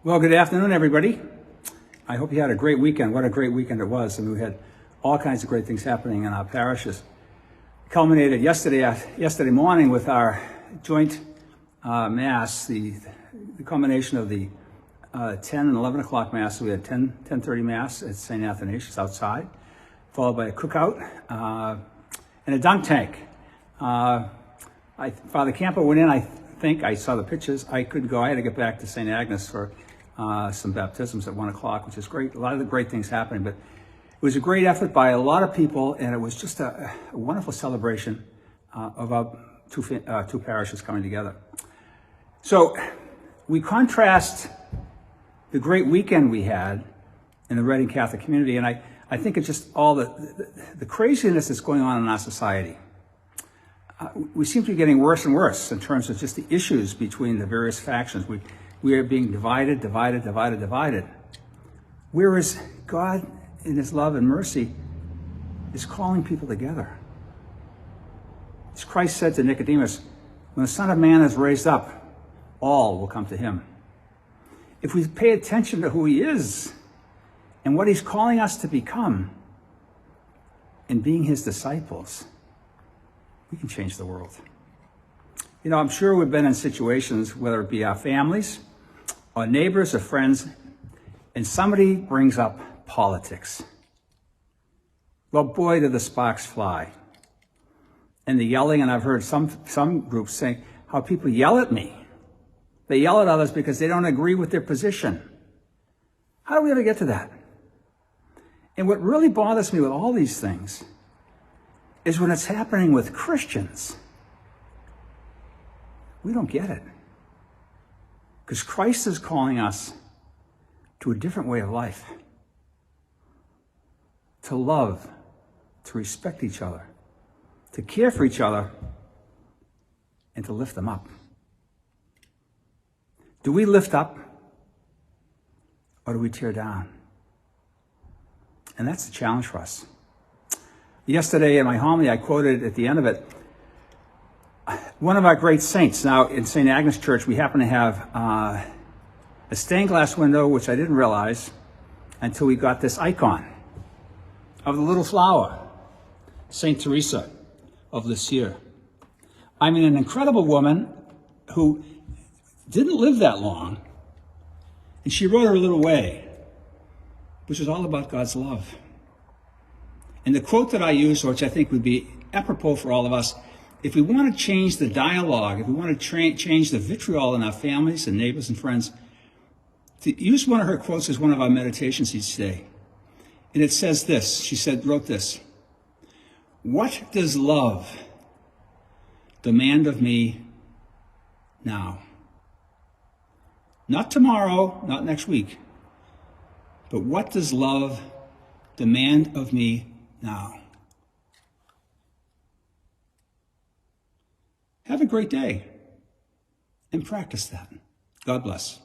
Well, good afternoon, everybody. I hope you had a great weekend. What a great weekend it was. And we had all kinds of great things happening in our parishes. Culminated yesterday morning with our joint Mass, the culmination of the 10 and 11 o'clock Mass. So we had 10:30 Mass at St. Athanasius outside, followed by a cookout and a dunk tank. Father Campo went in, I think. I saw the pictures. I couldn't go. I had to get back to St. Agnes for some baptisms at 1 o'clock, which is great. A lot of the great things happening, but it was a great effort by a lot of people, and it was just a wonderful celebration of our two parishes coming together. So we contrast the great weekend we had in the Reading Catholic community, and I think it's just all the craziness that's going on in our society. We seem to be getting worse and worse in terms of just the issues between the various factions. We are being divided. Whereas God, in his love and mercy, is calling people together. As Christ said to Nicodemus, when the Son of Man is raised up, all will come to him. If we pay attention to who he is and what he's calling us to become in being his disciples, we can change the world. You know, I'm sure we've been in situations, whether it be our families or neighbors or friends, and somebody brings up politics. Well, boy, do the sparks fly. And the yelling, and I've heard some groups say how people yell at me. They yell at others because they don't agree with their position. How do we ever get to that? And what really bothers me with all these things is when it's happening with Christians. We don't get it. Because Christ is calling us to a different way of life. To love, to respect each other, to care for each other, and to lift them up. Do we lift up or do we tear down? And that's the challenge for us. Yesterday in my homily, I quoted at the end of it one of our great saints. Now, in St. Agnes Church, we happen to have a stained glass window, which I didn't realize until we got this icon of the little flower, St. Teresa of Lisieux. I mean, an incredible woman who didn't live that long, and she wrote her little way, which is all about God's love. And the quote that I use, which I think would be apropos for all of us, if we want to change the dialogue, if we want to change the vitriol in our families and neighbors and friends, to use one of her quotes as one of our meditations each day. And it says this, wrote this: "What does love demand of me now? Not tomorrow, not next week, but what does love demand of me now?" Have a great day and practice that. God bless.